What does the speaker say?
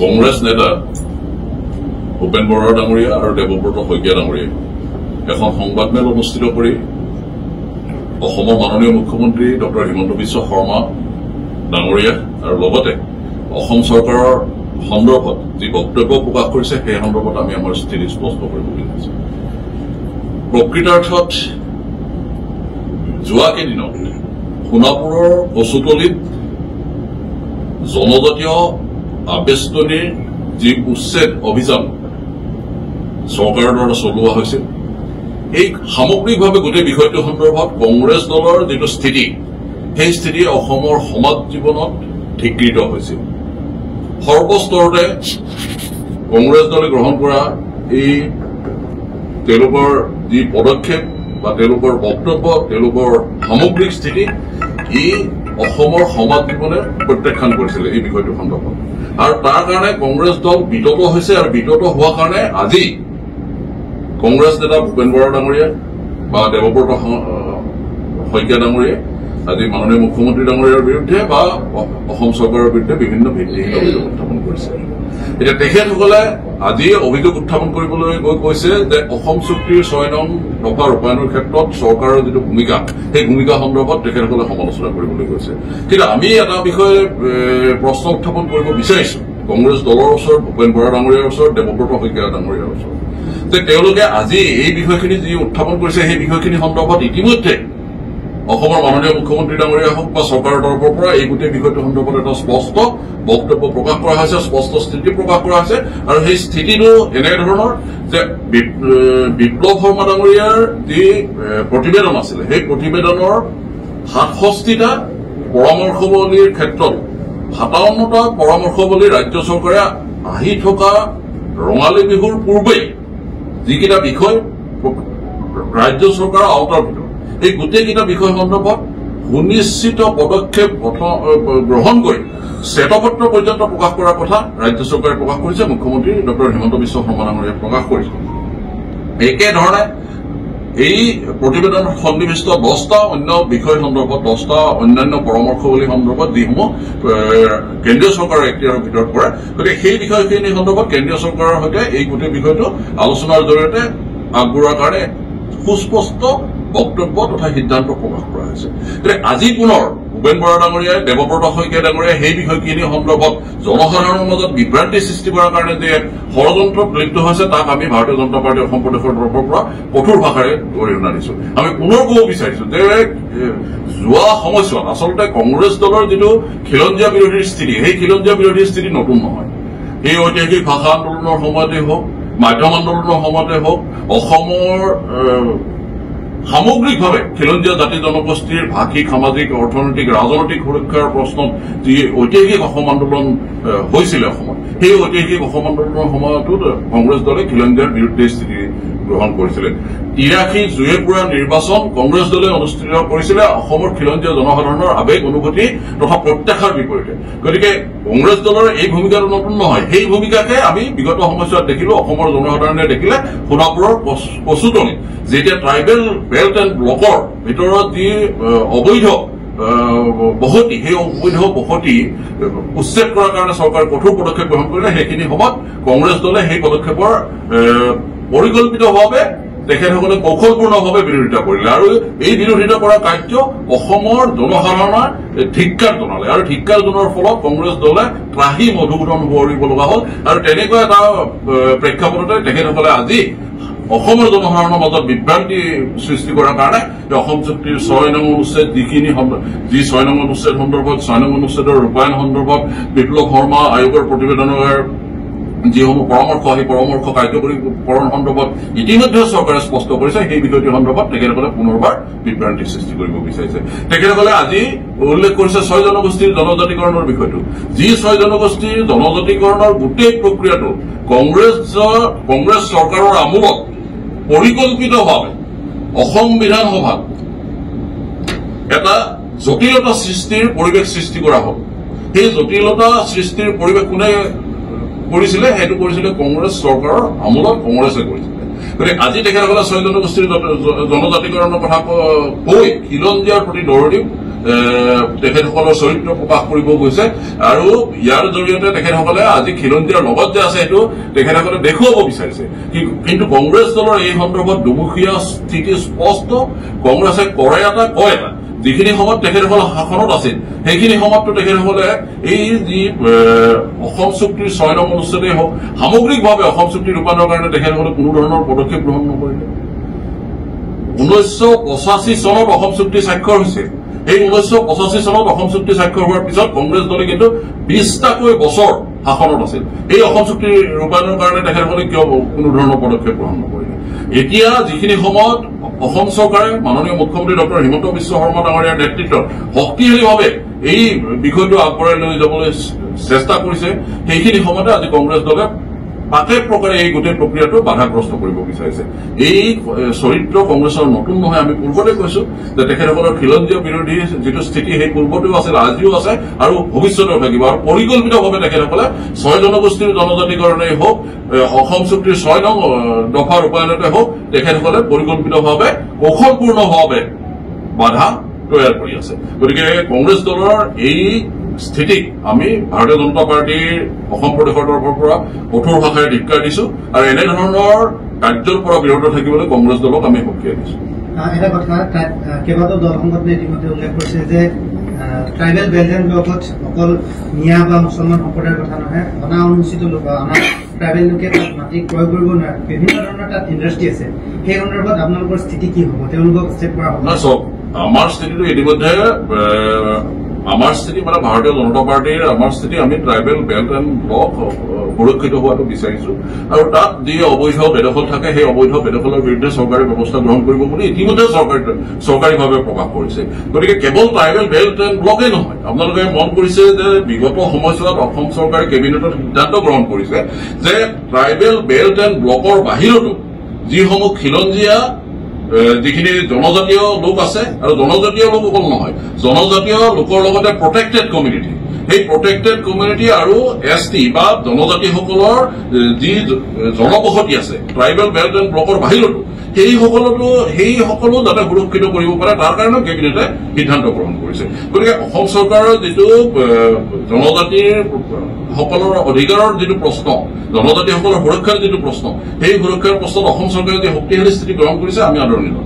কংগ্ৰেছ নেতা ভূপেন বৰা ডাঙৰীয়া আৰু দেৱব্ৰত শইকীয়া ডাঙৰীয়াই এখন সংবাদমেল অনুষ্ঠিত কৰি অসমৰ মাননীয় মুখ্যমন্ত্ৰী ডক্টৰ হিমন্ত বিশ্ব শৰ্মা ডাঙৰীয়া আৰু লগতে অসম চৰকাৰৰ সন্দৰ্ভত যি বক্তব্য প্ৰকাশ কৰিছে সেই সন্দৰ্ভত আমি আমাৰ স্থিতি স্পষ্ট কৰিব বিচাৰিছো। প্ৰকৃতাৰ্থত যোৱা কেইদিনত সোণাপুৰৰ কচুতলিত জনজাতীয় আবেষ্টনীৰ যি উচ্ছেদ অভিযান চৰকাৰৰ দ্বাৰা চলোৱা হৈছিল, এই সামগ্ৰিকভাৱে গোটেই বিষয়টো সন্দৰ্ভত কংগ্ৰেছ দলৰ যিটো স্থিতি, সেই স্থিতি অসমৰ সমাজ জীৱনত ধিকৃত হৈছিল। সৰ্বস্তৰতে কংগ্ৰেছ দলে গ্ৰহণ কৰা এই তেওঁলোকৰ যি পদক্ষেপ বা তেওঁলোকৰ বক্তব্য, তেওঁলোকৰ সামগ্ৰিক স্থিতি, ই অসমৰ সমাজ জীৱনে প্ৰত্যাখ্যান কৰিছিলে এই বিষয়টো সন্দৰ্ভত। আৰু তাৰ কাৰণে কংগ্ৰেছ দল বিতত হৈছে, আৰু বিতত হোৱাৰ কাৰণে আজি কংগ্ৰেছ নেতা ভূপেন বৰা ডাঙৰীয়া বা দেৱব্ৰত শইকীয়া ডাঙৰীয়াই আজি মাননীয় মুখ্যমন্ত্ৰী ডাঙৰীয়াৰ বিৰুদ্ধে বা অসম চৰকাৰৰ বিৰুদ্ধে বিভিন্ন ভিত্তিহীন অভিযোগ উত্থাপন কৰিছে। এতিয়া তেখেতসকলে আজি অভিযোগ উত্থাপন কৰিবলৈ গৈ কৈছে যে অসম চুক্তিৰ 6 নং দফা ৰূপায়ণৰ ক্ষেত্ৰত চৰকাৰৰ যিটো ভূমিকা, সেই ভূমিকা সন্দৰ্ভত তেখেতসকলে সমালোচনা কৰিবলৈ গৈছে। কিন্তু আমি এটা বিষয়ে প্ৰশ্ন উত্থাপন কৰিব বিচাৰিছো কংগ্ৰেছ দলৰ ওচৰত, ভূপেন বৰা ডাঙৰীয়াৰ ওচৰত, দেৱব্ৰত শইকীয়া ডাঙৰীয়াৰ ওচৰত, যে তেওঁলোকে আজি এই বিষয়খিনি যি উত্থাপন কৰিছে সেই বিষয়খিনি সন্দৰ্ভত ইতিমধ্যে অসমৰ মাননীয় মুখ্যমন্ত্ৰী ডাঙৰীয়া হওক বা চৰকাৰৰ তৰফৰ পৰা এই গোটেই বিষয়টো সন্দৰ্ভত এটা স্পষ্ট বক্তব্য প্ৰকাশ কৰা হৈছে, স্পষ্ট স্থিতি প্ৰকাশ কৰা হৈছে। আৰু সেই স্থিতিটো এনেধৰণৰ যে বিপ্লৱ শৰ্মা ডাঙৰীয়াৰ যি প্ৰতিবেদন আছিলে, সেই প্ৰতিবেদনৰ 67টা পৰামৰ্শৱলীৰ ক্ষেত্ৰত 57টা পৰামৰ্শৱলী ৰাজ্য চৰকাৰে আহি থকা ৰঙালী বিহুৰ পূৰ্বেই যিকেইটা বিষয় ৰাজ্য চৰকাৰৰ আওতাৰ ভিতৰত, এই গোটেইকেইটা বিষয় সন্দৰ্ভত সুনিশ্চিত পদক্ষেপ গ্ৰহণ কৰি শ্বেতপত্ৰ পৰ্যন্ত প্ৰকাশ কৰাৰ কথা ৰাজ্য চৰকাৰে প্ৰকাশ কৰিছে, মুখ্যমন্ত্ৰী ডক্টৰ হিমন্ত বিশ্ব শৰ্মা ডাঙৰীয়াই প্ৰকাশ কৰিছে। একেধৰণে এই প্ৰতিবেদন সন্নিৱিষ্ট 10টা অন্য বিষয় সন্দৰ্ভত, 10টা অন্যান্য পৰামৰ্শৱলী সন্দৰ্ভত যিসমূহ কেন্দ্ৰীয় চৰকাৰৰ এখতিয়াৰৰ ভিতৰত পৰে, গতিকে সেই বিষয়খিনি সন্দৰ্ভত কেন্দ্ৰীয় চৰকাৰৰ সৈতে এই গোটেই বিষয়টো আলোচনাৰ জৰিয়তে আগবঢ়োৱাৰ কাৰণে সুস্পষ্ট বক্তব্য তথা সিদ্ধান্ত প্ৰকাশ কৰা হৈছে। আজি পুনৰ ভূপেন বৰা ডাঙৰীয়াই, দেৱব্ৰত শইকীয়া ডাঙৰীয়াই সেই বিষয়খিনি সন্দৰ্ভত জনসাধাৰণৰ মাজত বিভ্ৰান্তি সৃষ্টি কৰাৰ কাৰণে যে ষড়যন্ত্ৰত লিপ্ত হৈছে, তাক আমি ভাৰতীয় জনতা পাৰ্টী অসম প্ৰদেশৰ তৰফৰ পৰা কঠোৰ ভাষাৰে অৰিহণা দিছো। আমি পুনৰ ক'ব বিচাৰিছো যে যোৱা সময়ছোৱাত আচলতে কংগ্ৰেছ দলৰ যিটো খিলঞ্জীয়া বিৰোধীৰ স্থিতি, সেই খিলঞ্জীয়া বিৰোধীৰ স্থিতি নতুন নহয়। সেই ঐতিহাসিক ভাষা আন্দোলনৰ সময়তে হওক, মাধ্যম আন্দোলনৰ সময়তে হওক, অসমৰ সামগ্ৰিকভাৱে খিলঞ্জীয়া জাতি জনগোষ্ঠীৰ ভাষিক, সামাজিক, অৰ্থনৈতিক, ৰাজনৈতিক সুৰক্ষাৰ প্ৰশ্নত যি ঐতিহাসিক অসম আন্দোলন হৈছিলে অসমত, সেই ঐতিহাসিক অসম আন্দোলনৰ সময়তো কংগ্ৰেছ দলে খিলঞ্জীয়াৰ বিৰুদ্ধে স্থিতি গ্ৰহণ কৰিছিলে। 83 জুয়েপুৰা নিৰ্বাচন কংগ্ৰেছ দলে অনুষ্ঠিত কৰিছিলে অসমৰ খিলঞ্জীয়া জনসাধাৰণৰ আৱেগ, অনুভূতি তথা প্ৰত্যাশাৰ বিপৰীতে। গতিকে কংগ্ৰেছ দলৰ এই ভূমিকাটো নতুন নহয়। সেই ভূমিকাকে আমি বিগত সময়ছোৱাত দেখিলো, অসমৰ জনসাধাৰণে দেখিলে সোণাপুৰৰ কচুতলিত যেতিয়া ট্ৰাইবেল বেল্ট এণ্ড ব্লকৰ ভিতৰত যি অবৈধ বসতি, সেই অবৈধ বসতি উচ্ছেদ কৰাৰ কাৰণে চৰকাৰে কঠোৰ পদক্ষেপ গ্ৰহণ কৰিলে, সেইখিনি সময়ত কংগ্ৰেছ দলে সেই পদক্ষেপৰ পৰিকল্পিতভাৱে তেখেতসকলে কৌশলপূৰ্ণভাৱে বিৰোধিতা কৰিলে, আৰু এই বিৰোধিতা কৰা কাৰ্য অসমৰ জনসাধাৰণৰ ধিক্কাৰ জনালে, আৰু ধিক্কাৰ জনোৱাৰ ফলত কংগ্ৰেছ দলে ত্ৰাহি মধুসূদন কৰিব লগা হ'ল। আৰু তেনেকুৱা এটা প্ৰেক্ষাপটতে তেখেতসকলে আজি অসমৰ জনসাধাৰণৰ মাজত বিভ্ৰান্তি সৃষ্টি কৰাৰ কাৰণে অসম চুক্তিৰ 6 নং অনুচ্ছেদ যি 6 নং অনুচ্ছেদ সন্দৰ্ভত, 6 নং অনুচ্ছেদৰ ৰূপায়ণ সন্দৰ্ভত বিপ্লৱ শৰ্মা আয়োগৰ প্ৰতিবেদনৰ যিসমূহ পৰামৰ্শ, সেই পৰামৰ্শ কাৰ্যকৰীকৰণ সন্দৰ্ভত ইতিমধ্যে চৰকাৰে স্পষ্ট কৰিছে, সেই বিষয়টোৰ সন্দৰ্ভত তেখেতসকলে পুনৰবাৰ বিভ্ৰান্তি সৃষ্টি কৰিব বিচাৰিছে। তেখেতসকলে আজি উল্লেখ কৰিছে 6 জনগোষ্ঠীৰ জনজাতিকৰণৰ বিষয়টো, যি 6 জনগোষ্ঠীৰ জনজাতিকৰণৰ গোটেই প্ৰক্ৰিয়াটো কংগ্ৰেছ চৰকাৰৰ আমোলত পৰিকল্পিতভাৱে অসম বিধানসভাত এটা জটিলতা সৃষ্টিৰ পৰিৱেশ সৃষ্টি কৰা হ'ল। সেই জটিলতা সৃষ্টিৰ পৰিৱেশ কোনে কৰিছিলে? সেইটো কৰিছিলে কংগ্ৰেছ চৰকাৰৰ আমোলত কংগ্ৰেছে কৰিছিলে। গতিকে আজি তেখেতসকলে 6 জনগোষ্ঠীৰ জনজাতিকৰণৰ কথা কৈ খিলঞ্জীয়াৰ প্ৰতি দৌৰি তেখেতসকলৰ চৰিত্ৰ প্ৰকাশ কৰিব গৈছে আৰু ইয়াৰ জৰিয়তে তেখেতসকলে আজি খিলঞ্জীয়াৰ লগত যে আছে সেইটো তেখেতসকলে দেখুৱাব বিচাৰিছে কিন্তু কংগ্ৰেছ দলৰ এই সন্দৰ্ভত দুমুখীয়া স্থিতি স্পষ্ট কংগ্ৰেছে কৰে এটা কয় এটা যিখিনি সময়ত তেখেতসকল শাসনত আছিল সেইখিনি সময়ততো তেখেতসকলে এই যি অসম চুক্তিৰ 6 নং অনুচ্ছেদেই হওক সামগ্ৰিকভাৱে অসম চুক্তি ৰূপায়ণৰ কাৰণে তেখেতসকলে কোনো ধৰণৰ পদক্ষেপ গ্ৰহণ নকৰিলে 1985 চনত অসম চুক্তি স্বাক্ষৰ হৈছে এই 1985 চনত অসম চুক্তি স্বাক্ষৰ হোৱাৰ পিছত কংগ্ৰেছ দলে কিন্তু 20টাকৈ বছৰ শাসনত আছিল এই অসম চুক্তি ৰূপায়ণৰ কাৰণে তেখেতসকলে কিয় কোনো ধৰণৰ পদক্ষেপ গ্ৰহণ নকৰিলে এতিয়া যিখিনি সময়ত অসম চৰকাৰে মাননীয় মুখ্যমন্ত্ৰী ডক্টৰ হিমন্ত বিশ্ব শৰ্মা ডাঙৰীয়াৰ নেতৃত্বত শক্তিশালীভাৱে এই বিষয়টো আগবঢ়াই লৈ যাবলৈ চেষ্টা কৰিছে সেইখিনি সময়তে আজি কংগ্ৰেছ দলে পাকে প্ৰকাৰে এই গোটেই প্ৰক্ৰিয়াটো বাধাগ্ৰস্ত কৰিব বিচাৰিছে এই চৰিত্ৰ কংগ্ৰেছৰ নতুন নহয় আমি পূৰ্বতে কৈছো যে তেখেতসকলৰ খিলঞ্জীয়া বিৰোধী যিটো স্থিতি সেই পূৰ্বতেও আছিল আজিও আছে আৰু ভৱিষ্যতেও থাকিব আৰু পৰিকল্পিতভাৱে তেখেতসকলে 6 জনগোষ্ঠীৰ জনজাতিকৰণেই হওক অসম চুক্তিৰ 6 নং দফা ৰূপায়ণতে হওক তেখেতসকলে পৰিকল্পিতভাৱে কৌশলপূৰ্ণভাৱে বাধা তৈয়াৰ কৰি আছে গতিকে কংগ্ৰেছ দলৰ এই স্থিতিক আমি ভাৰতীয় জনতা পাৰ্টিৰ অসম প্ৰদেশৰ তৰফৰ পৰা কঠোৰ ভাষাৰে ধিক্কাৰ দিছো আৰু এনেধৰণৰ কাৰ্যৰ পৰা বিৰত থাকিবলৈ কংগ্ৰেছ দলক আমি সকীয়াই দিছো এটা কথা কেইবাটাও দল সংগঠনে ইতিমধ্যে উল্লেখ কৰিছে যে ট্ৰাইবেল বেল্ট এণ্ড ব্লকত অকল মিয়া বা মুছলমান সম্প্ৰদায়ৰ কথা নহয় অনা অনুসূচিত লোক আমাৰ ট্ৰাইবেল লোকে তাত মাটি ক্ৰয় কৰিব নোৱাৰে বিভিন্ন ধৰণৰ তাত ইণ্ডাষ্ট্ৰী আছে সেই সন্দৰ্ভত আপোনালোকৰ স্থিতি কি হ'ব তেওঁলোকক ষ্টেপ কৰা হ'ব চব আমাৰ স্থিতিটো ইতিমধ্যে আমাৰ স্থিতি মানে ভাৰতীয় জনতা পাৰ্টিৰ আমাৰ স্থিতি আমি ট্ৰাইবেল বেল্ট এণ্ড ব্লক সুৰক্ষিত হোৱাটো বিচাৰিছো আৰু তাত যি অবৈধ বেদখল থাকে সেই অবৈধ বেদখলৰ বিৰুদ্ধে চৰকাৰে ব্যৱস্থা গ্ৰহণ কৰিব বুলি ইতিমধ্যে চৰকাৰীভাৱে প্ৰকাশ কৰিছে গতিকে কেৱল ট্ৰাইবেল বেল্ট এণ্ড ব্লকেই নহয় আপোনালোকে মন কৰিছে যে বিগত সময়ছোৱাত অসম চৰকাৰে কেবিনেটত সিদ্ধান্ত গ্ৰহণ কৰিছে যে ট্ৰাইবেল বেল্ট এণ্ড ব্লকৰ বাহিৰতো যিসমূহ খিলঞ্জীয়া যিখিনি জনজাতীয় লোক আছে আৰু জনজাতীয় লোক অকল নহয় জনজাতীয় লোকৰ লগতে প্ৰটেক্টেড কমিউনিটি সেই প্ৰটেক্টেড কমিউনিটি আৰু এছটি বা জনজাতিসকলৰ যি জনবসতি আছে ট্ৰাইবেল বেল্ট এণ্ড ব্লকৰ বাহিৰতো সেই সকলো যাতে সুৰক্ষিত কৰিব পাৰে তাৰ কাৰণে কেবিনেটে সিদ্ধান্ত গ্ৰহণ কৰিছে গতিকে অসম চৰকাৰৰ যিটো জনজাতিৰ সকলৰ অধিকাৰৰ যিটো প্ৰশ্ন জনজাতিসকলৰ সুৰক্ষাৰ যিটো প্ৰশ্ন সেই সুৰক্ষাৰ প্ৰশ্নত অসম চৰকাৰে যি শক্তিশালী স্থিতি গ্ৰহণ কৰিছে আমি আদৰণি জনাইছো